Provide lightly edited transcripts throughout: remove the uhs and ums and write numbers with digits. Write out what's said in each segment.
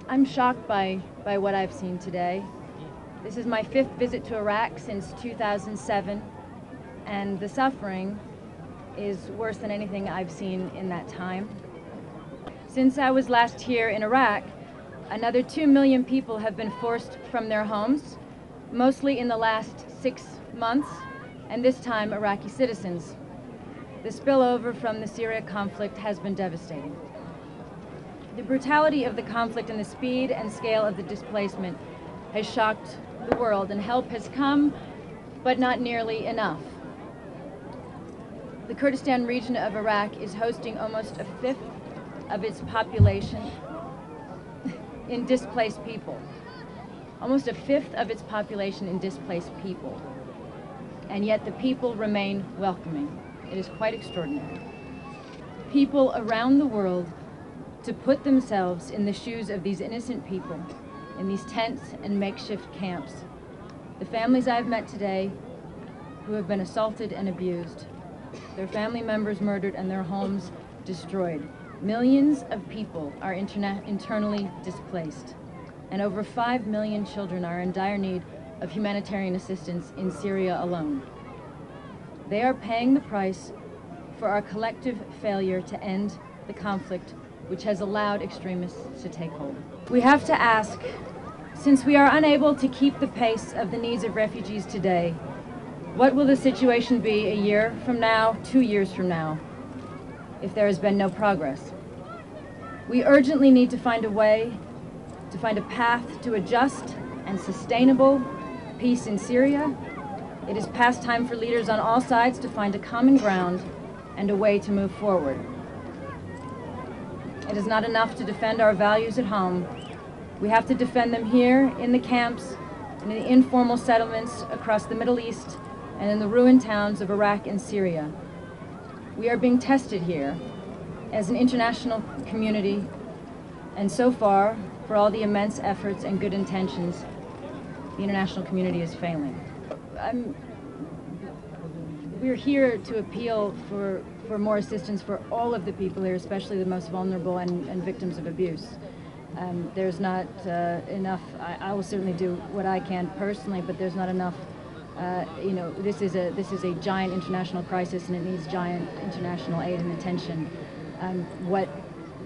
I'm shocked by what I've seen today. This is my 5th visit to Iraq since 2007, and the suffering is worse than anything I've seen in that time. Since I was last here in Iraq, another 2 million people have been forced from their homes, mostly in the last 6 months, and this time Iraqi citizens. The spillover from the Syria conflict has been devastating. The brutality of the conflict and the speed and scale of the displacement has shocked the world, and help has come, but not nearly enough. The Kurdistan region of Iraq is hosting almost a 5th of its population in displaced people. Almost a 5th of its population in displaced people. And yet the people remain welcoming. It is quite extraordinary. People around the world to put themselves in the shoes of these innocent people in these tents and makeshift camps. The families I've met today who have been assaulted and abused, their family members murdered and their homes destroyed. Millions of people are internally displaced, and over 5 million children are in dire need of humanitarian assistance in Syria alone. They are paying the price for our collective failure to end the conflict which has allowed extremists to take hold. We have to ask, since we are unable to keep the pace of the needs of refugees today, what will the situation be a year from now, 2 years from now, if there has been no progress? We urgently need to find a way, to find a path to a just and sustainable peace in Syria. It is past time for leaders on all sides to find a common ground and a way to move forward. It is not enough to defend our values at home. We have to defend them here in the camps and in the informal settlements across the Middle East and in the ruined towns of Iraq and Syria. We are being tested here as an international community, and so far, for all the immense efforts and good intentions, the international community is failing. We're here to appeal for more assistance for all of the people here, especially the most vulnerable and victims of abuse. There's not enough. I will certainly do what I can personally, but there's not enough. You know, this is a giant international crisis, and it needs giant international aid and attention. What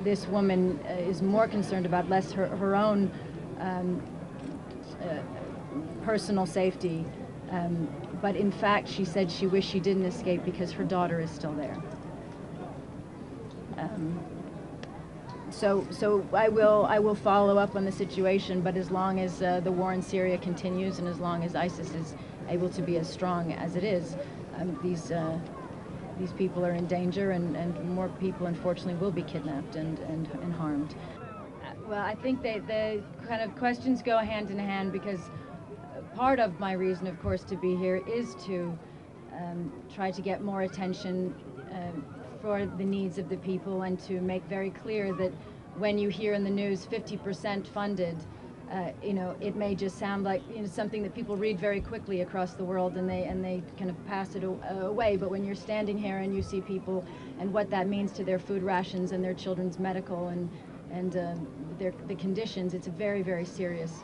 this woman is more concerned about, less her own personal safety, but in fact, she said she wished she didn't escape because her daughter is still there. So I will follow up on the situation, but as long as the war in Syria continues and as long as ISIS is able to be as strong as it is, these people are in danger, and more people unfortunately will be kidnapped and harmed. Well, I think the kind of questions go hand in hand, because part of my reason, of course, to be here is to try to get more attention for the needs of the people, and to make very clear that when you hear in the news 50% funded, you know, it may just sound like, you know, something that people read very quickly across the world, and they kind of pass it away. But when you're standing here and you see people and what that means to their food rations and their children's medical and the conditions, it's a very, very serious.